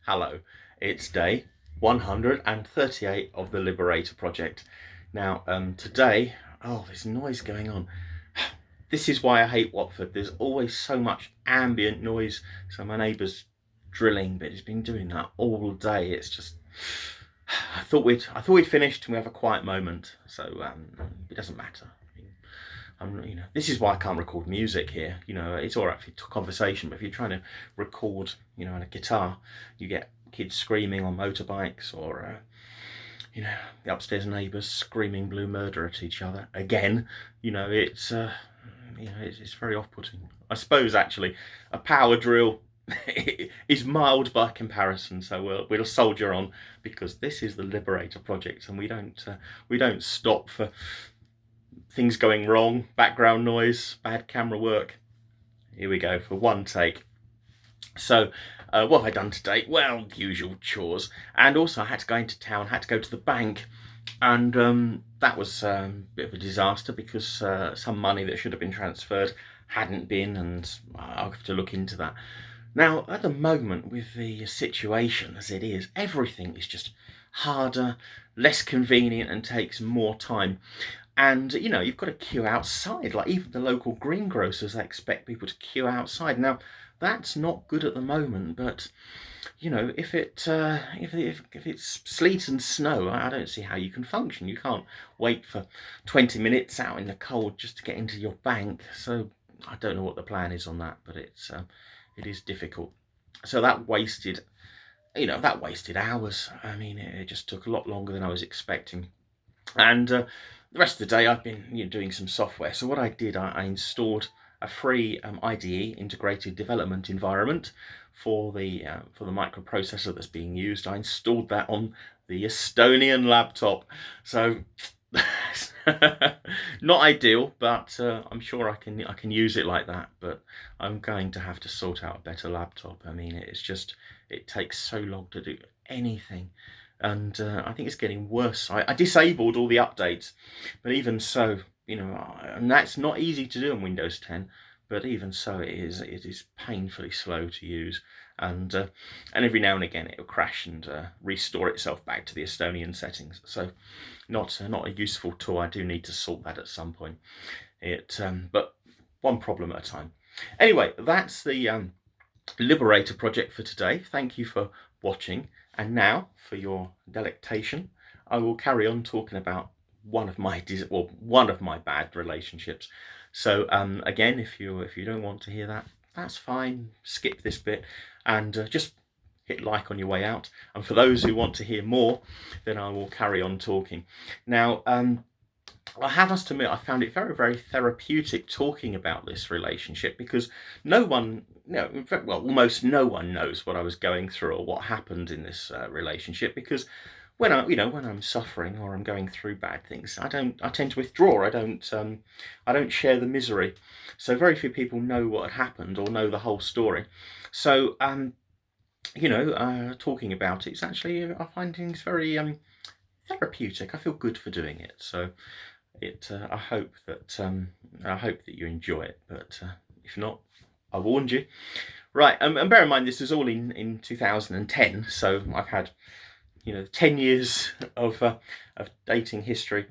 Hello, it's day 138 of the Liberator Project. Now, today, there's noise going on. This is why I hate Watford. There's always so much ambient noise. So my neighbour's drilling, but he's been doing that all day. It's just, I thought we'd finished and we have a quiet moment. So it doesn't matter. This is why I can't record music here. It's all right for conversation, but if you're trying to record, on a guitar, you get kids screaming on motorbikes, or the upstairs neighbours screaming blue murder at each other again. It's very off-putting. I suppose actually a power drill is mild by comparison, so we'll soldier on, because this is the Liberator Project, and we don't stop for things going wrong, background noise, bad camera work. Here we go for one take. So, what have I done today? Well, usual chores, and also I had to go into town, had to go to the bank, and that was a bit of a disaster because some money that should have been transferred hadn't been, and I'll have to look into that. Now, at the moment, with the situation as it is, everything is just harder, less convenient, and takes more time. And you've got to queue outside. Like, even the local greengrocers, they expect people to queue outside. Now, that's not good at the moment, but if it's sleet and snow, I don't see how you can function. You can't wait for 20 minutes out in the cold just to get into your bank. So I don't know what the plan is on that, but it is difficult. So that wasted hours. I mean, it just took a lot longer than I was expecting. And the rest of the day I've been doing some software. So what I did, I installed a free IDE, integrated development environment, for the microprocessor that's being used. I installed that on the Estonian laptop. So not ideal, but I'm sure I can use it like that. But I'm going to have to sort out a better laptop. I mean, it takes so long to do anything. And I think it's getting worse. I disabled all the updates, but even so, and that's not easy to do on Windows 10. But even so, it is painfully slow to use, and every now and again it will crash and restore itself back to the Estonian settings. So, not a useful tool. I do need to sort that at some point. But one problem at a time. Anyway, that's the Liberator Project for today. Thank you for watching. And now, for your delectation, I will carry on talking about one of my bad relationships. So again, if you don't want to hear that, that's fine. Skip this bit and just hit like on your way out. And for those who want to hear more, then I will carry on talking. Now, I have to admit, I found it very, very therapeutic talking about this relationship, because no one, almost no one knows what I was going through or what happened in this relationship. Because when I'm suffering or I'm going through bad things, I tend to withdraw. I don't share the misery. So very few people know what had happened or know the whole story. So talking about it's actually, I find things very therapeutic. I feel good for doing it. So I hope that you enjoy it, but if not, I warned you. Right, and bear in mind this was all in 2010, so I've had 10 years of dating history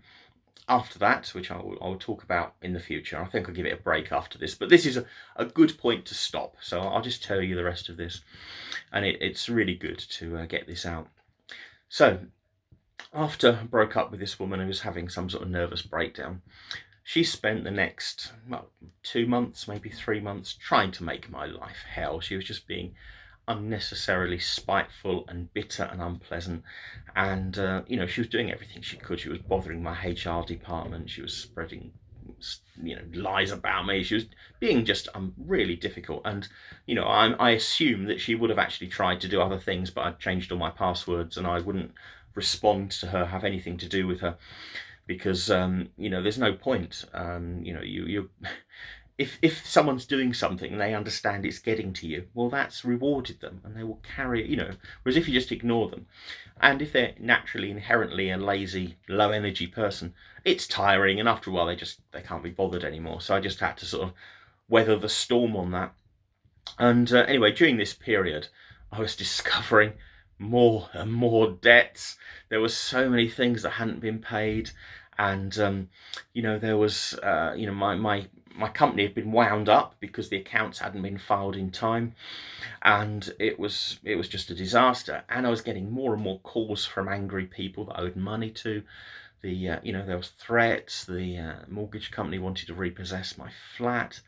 after that, which I will talk about in the future. I think I'll give it a break after this, but this is a good point to stop. So I'll just tell you the rest of this, and it's really good to get this out. So, after I broke up with this woman who was having some sort of nervous breakdown, she spent the next 2 months, maybe 3 months, trying to make my life hell. She was just being unnecessarily spiteful and bitter and unpleasant, and she was doing everything she could. She was bothering my HR department. She was spreading lies about me. She was being just really difficult, and I assume that she would have actually tried to do other things, but I'd changed all my passwords and I wouldn't respond to her, have anything to do with her, because there's no point. If someone's doing something and they understand it's getting to you, well, that's rewarded them and they will carry it. Whereas if you just ignore them, and if they're naturally inherently a lazy, low energy person, it's tiring, and after a while they can't be bothered anymore. So I just had to sort of weather the storm on that. And anyway, during this period, I was discovering more and more debts. There were so many things that hadn't been paid, and there was my company had been wound up because the accounts hadn't been filed in time, and it was just a disaster. And I was getting more and more calls from angry people that I owed money to. There was threats. The mortgage company wanted to repossess my flat.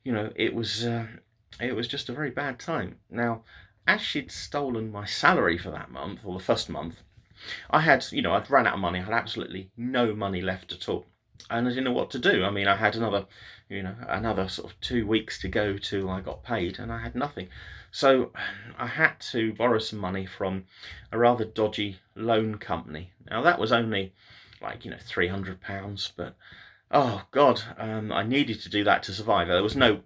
It was just a very bad time. Now, as she'd stolen my salary for that month, or the first month, I'd run out of money. I had absolutely no money left at all, and I didn't know what to do. I mean, I had another sort of 2 weeks to go till I got paid, and I had nothing. So I had to borrow some money from a rather dodgy loan company. Now that was only like £300, but oh God, I needed to do that to survive. There was no,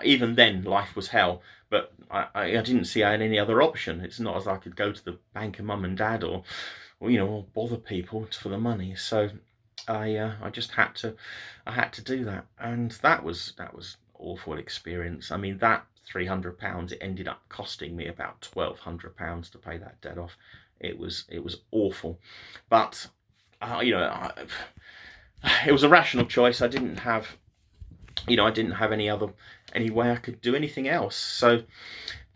even then life was hell, but I didn't see I had any other option. It's not as I could go to the bank of mum and dad or bother people for the money. So I just had to do that, and that was awful experience. I mean, that £300, it ended up costing me about £1,200 to pay that debt off. It was awful, but it was a rational choice. I didn't have any way I could do anything else. So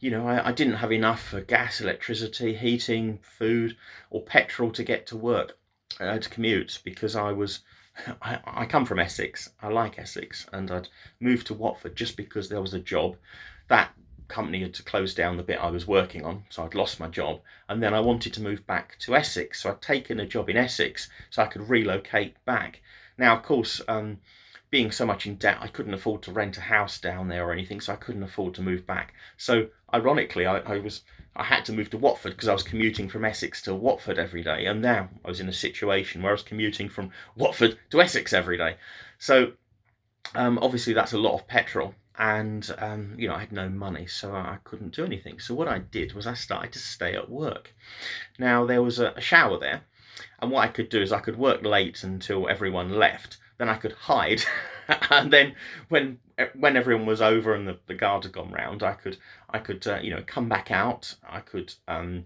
I didn't have enough for gas, electricity, heating, food, or petrol to get to work, to commute, because I come from Essex. I like Essex, and I'd moved to Watford just because there was a job. That company had to close down the bit I was working on, so I'd lost my job, and then I wanted to move back to Essex, so I'd taken a job in Essex so I could relocate back. Now, of course, being so much in debt, I couldn't afford to rent a house down there or anything, so I couldn't afford to move back. So ironically, I had to move to Watford because I was commuting from Essex to Watford every day, and now I was in a situation where I was commuting from Watford to Essex every day. So obviously that's a lot of petrol, and I had no money, so I couldn't do anything. So what I did was I started to stay at work. Now there was a shower there, and what I could do is I could work late until everyone left. Then I could hide, and then when everyone was over and the guard had gone round, I could come back out. I could there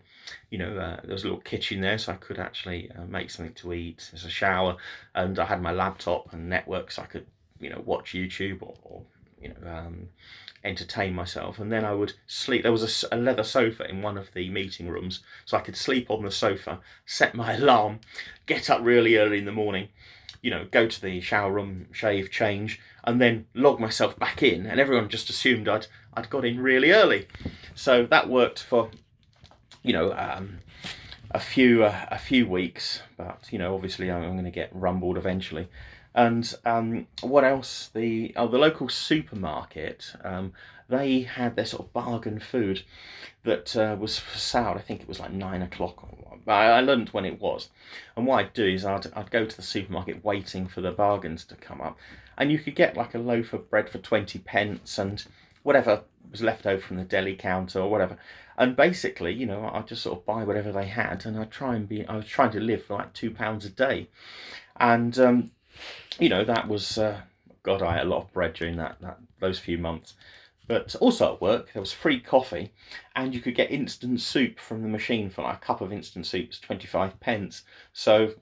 was a little kitchen there, so I could actually make something to eat. There's a shower, and I had my laptop and network, so I could watch YouTube or entertain myself. And then I would sleep. There was a leather sofa in one of the meeting rooms, so I could sleep on the sofa, set my alarm, get up really early in the morning, go to the shower room, shave, change, and then log myself back in, and everyone just assumed I'd got in really early. So that worked for a few weeks, but obviously I'm going to get rumbled eventually. And what else? The local supermarket, they had their sort of bargain food that was for sale. I think it was like 9 o'clock. I learned when it was, and what I'd do is I'd go to the supermarket waiting for the bargains to come up, and you could get like a loaf of bread for 20p and whatever was left over from the deli counter or whatever. And basically, I'd just sort of buy whatever they had, and I was trying to live for like £2 a day, and that was God, I ate a lot of bread during those few months. But also at work, there was free coffee, and you could get instant soup from the machine for like a cup of instant soup was 25p. So,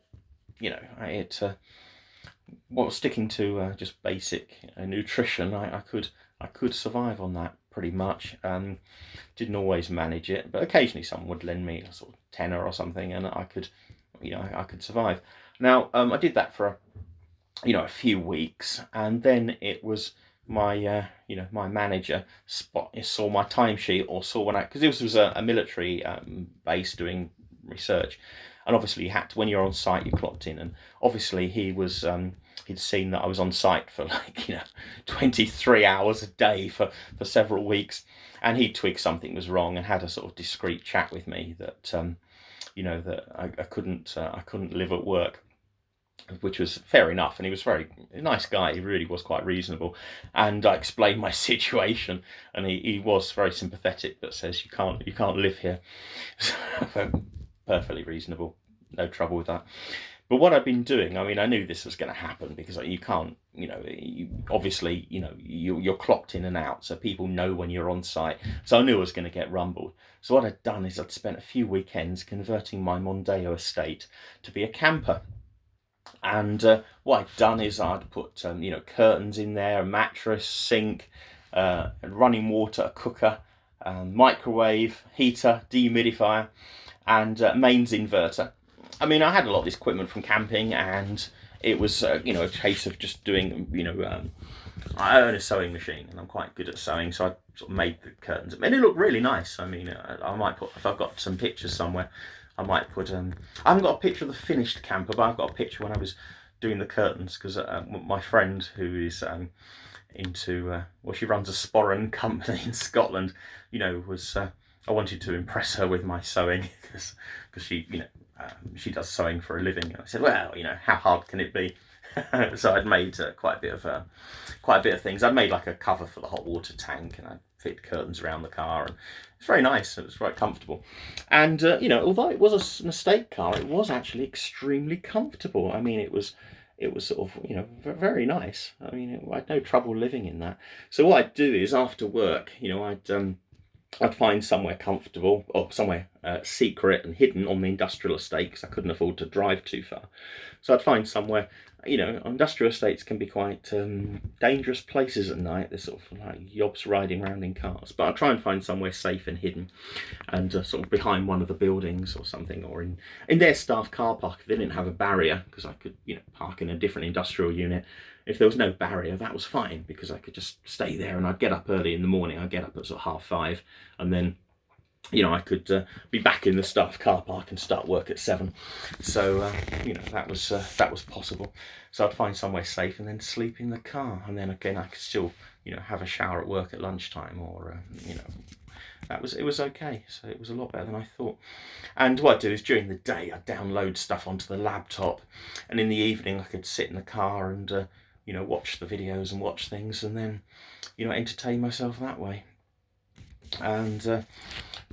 while sticking to just basic nutrition, I could survive on that pretty much. Didn't always manage it, but occasionally someone would lend me a sort of tenner or something, and I could survive. Now, I did that for a few weeks, and then it was my my manager saw my timesheet, or saw because this was a military base doing research, and obviously you had to, when you're on site, you clocked in, and obviously he'd seen that I was on site for 23 hours a day for several weeks, and he twigged something was wrong and had a sort of discreet chat with me that that I couldn't live at work, which was fair enough. And he was a nice guy. He really was quite reasonable. And I explained my situation, and he was very sympathetic, but says you can't live here. So, perfectly reasonable, no trouble with that. But what I've been doing, I mean, I knew this was going to happen because you can't, obviously, you're clocked in and out, so people know when you're on site. So I knew I was going to get rumbled. So what I'd done is I'd spent a few weekends converting my Mondeo estate to be a camper. And what I'd done is I'd put, curtains in there, a mattress, sink, running water, a cooker, microwave, heater, dehumidifier, and mains inverter. I mean, I had a lot of this equipment from camping, and it was, a case of just doing, I own a sewing machine, and I'm quite good at sewing, so I sort of made the curtains. And it looked really nice. I mean, I might put, if I've got some pictures somewhere, I might put, I haven't got a picture of the finished camper, but I've got a picture when I was doing the curtains, because my friend who is into, she runs a sporran company in Scotland, was, I wanted to impress her with my sewing, because she, she does sewing for a living. And I said, well, how hard can it be? So I'd made quite a bit of things. I'd made like a cover for the hot water tank, and I fit curtains around the car, and it's very nice. It was quite comfortable, and although it was an estate car, it was actually extremely comfortable. I mean, it was sort of very nice. I mean, I had no trouble living in that. So what I'd do is after work, I'd find somewhere comfortable, or somewhere secret and hidden on the industrial estate, because I couldn't afford to drive too far. So I'd find somewhere, industrial estates can be quite dangerous places at night. They're sort of like yobs riding around in cars. But I'd try and find somewhere safe and hidden, and sort of behind one of the buildings or something, or in their staff car park if they didn't have a barrier, because I could, park in a different industrial unit. If there was no barrier, that was fine, because I could just stay there, and I'd get up early in the morning. I'd get up at sort of 5:30, and then, I could be back in the staff car park and start work at 7. So, that was possible. So I'd find somewhere safe and then sleep in the car, and then again I could still, have a shower at work at lunchtime, or it was okay. So it was a lot better than I thought. And what I'd do is during the day I'd download stuff onto the laptop, and in the evening I could sit in the car and watch the videos and watch things, and then entertain myself that way. And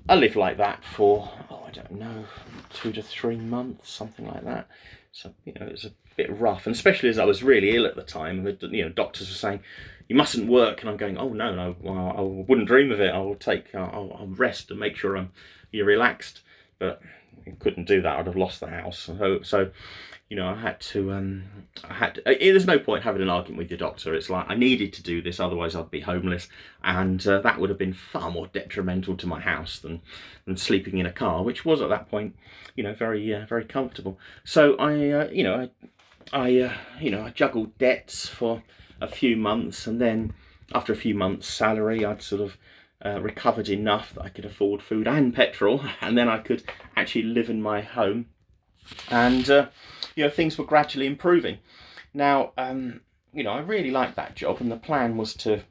I lived like that for I don't know, 2 to 3 months, something like that. So it was a bit rough, and especially as I was really ill at the time, and the doctors were saying you mustn't work, and I'm going, oh no, well, I wouldn't dream of it. I will take, I'll rest and make sure you're relaxed. But I couldn't do that. I'd have lost the house. So I had to. There's no point having an argument with your doctor. It's like I needed to do this, otherwise I'd be homeless, and that would have been far more detrimental to my house than sleeping in a car, which was at that point, very comfortable. So I juggled debts for a few months, and then after a few months' salary, I'd sort of recovered enough that I could afford food and petrol, and then I could actually live in my home, and things were gradually improving. Now, I really liked that job, and the plan was to,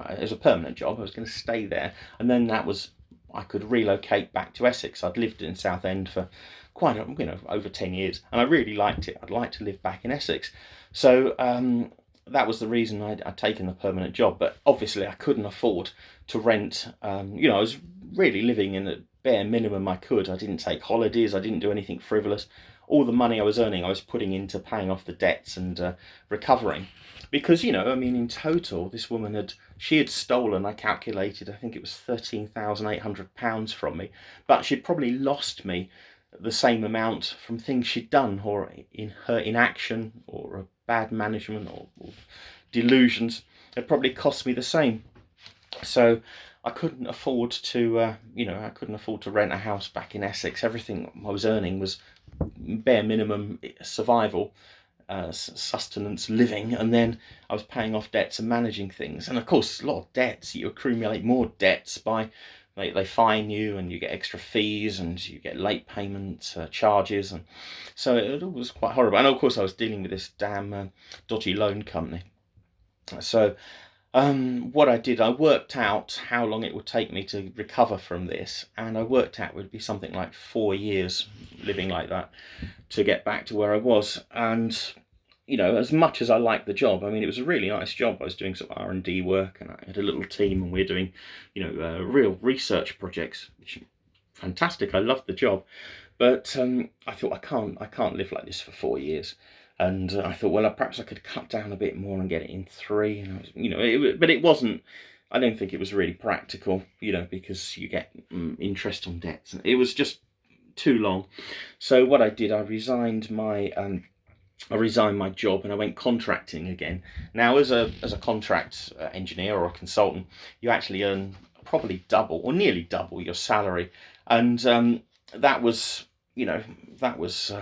as a permanent job, I was going to stay there, and then I could relocate back to Essex. I'd lived in Southend for quite over 10 years, and I really liked it. I'd like to live back in Essex. So that was the reason I'd taken the permanent job. But obviously I couldn't afford to rent. I was really living in the bare minimum I could. I didn't take holidays. I didn't do anything frivolous. All the money I was earning, I was putting into paying off the debts and recovering. Because, in total, this woman had stolen, I calculated, I think it was £13,800 from me. But she'd probably lost me the same amount from things she'd done, or in her inaction, or bad management, or delusions. It probably cost me the same. So I couldn't afford to, rent a house back in Essex. Everything I was earning was bare minimum survival, sustenance, living, and then I was paying off debts and managing things. And of course, a lot of debts, you accumulate more debts by they fine you, and you get extra fees, and you get late payment charges, and so it was quite horrible. And of course, I was dealing with this damn dodgy loan company. So what I did, I worked out how long it would take me to recover from this, and I worked out it would be something like 4 years living like that to get back to where I was. And as much as I liked the job, I mean, it was a really nice job. I was doing sort of R&D work, and I had a little team, and we were doing real research projects, which fantastic. I loved the job. But I thought I can't live like this for 4 years. And I thought, well, perhaps I could cut down a bit more and get it in 3. And but it wasn't. I don't think it was really practical, because you get interest on debts. It was just too long. So what I did, I resigned my job and I went contracting again. Now, as a contract engineer or a consultant, you actually earn probably double or nearly double your salary, and that was, that was,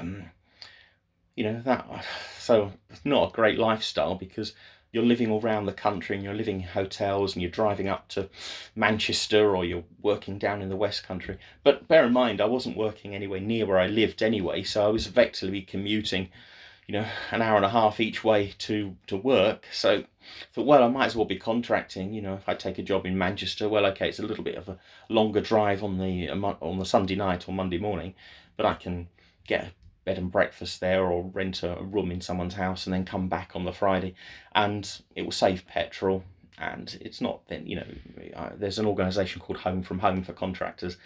that. So it's not a great lifestyle, because you're living all around the country and you're living in hotels and you're driving up to Manchester, or you're working down in the West Country. But bear in mind, I wasn't working anywhere near where I lived anyway, so I was effectively commuting, an hour and a half each way to work. So I thought, well, I might as well be contracting. If I take a job in Manchester, well, okay, it's a little bit of a longer drive on the Sunday night or Monday morning, but I can get a bed and breakfast there, or rent a room in someone's house and then come back on the Friday, and it will save petrol. And it's not then, there's an organisation called Home from Home for contractors,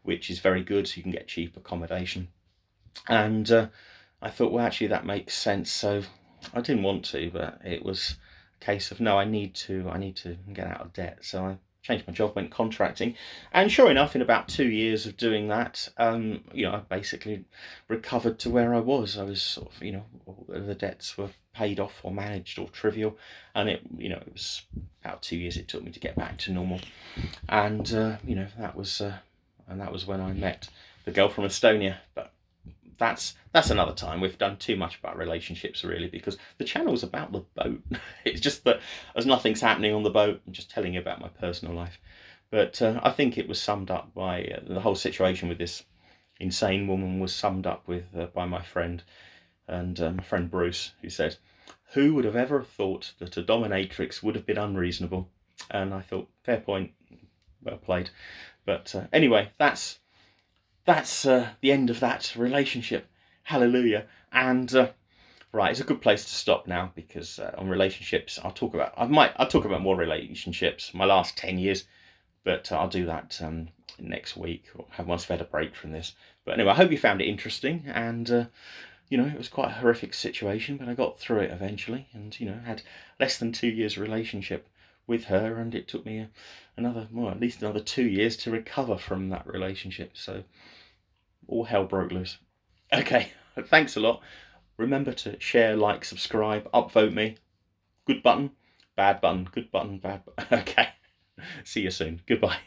which is very good, so you can get cheap accommodation. And I thought, well, actually, that makes sense. So I didn't want to, but it was a case of, no, I need to get out of debt. So I changed my job, went contracting, and sure enough, in about 2 years of doing that, I basically recovered to where I was. I was sort of, all the debts were paid off or managed or trivial, and it was about 2 years it took me to get back to normal. And that was when I met the girl from Estonia. But that's another time. We've done too much about relationships, really, because the channel's about the boat. It's just that as nothing's happening on the boat, I'm just telling you about my personal life. But I think it was summed up by the whole situation with this insane woman was summed up with by my friend, and my friend Bruce, who said, "Who would have ever thought that a dominatrix would have been unreasonable?" And I thought, fair point, well played. But anyway, that's the end of that relationship. Hallelujah. And right, it's a good place to stop now, because on relationships, I'll talk about more relationships, my last 10 years, but I'll do that next week, or have once I've had a break from this. But anyway, I hope you found it interesting, and it was quite a horrific situation, but I got through it eventually, and had less than 2 years relationship with her, and it took me at least another 2 years to recover from that relationship. So all hell broke loose. Okay, thanks a lot. Remember to share, like, subscribe, upvote me. Good button, bad button, good button, bad button. Okay, see you soon. Goodbye.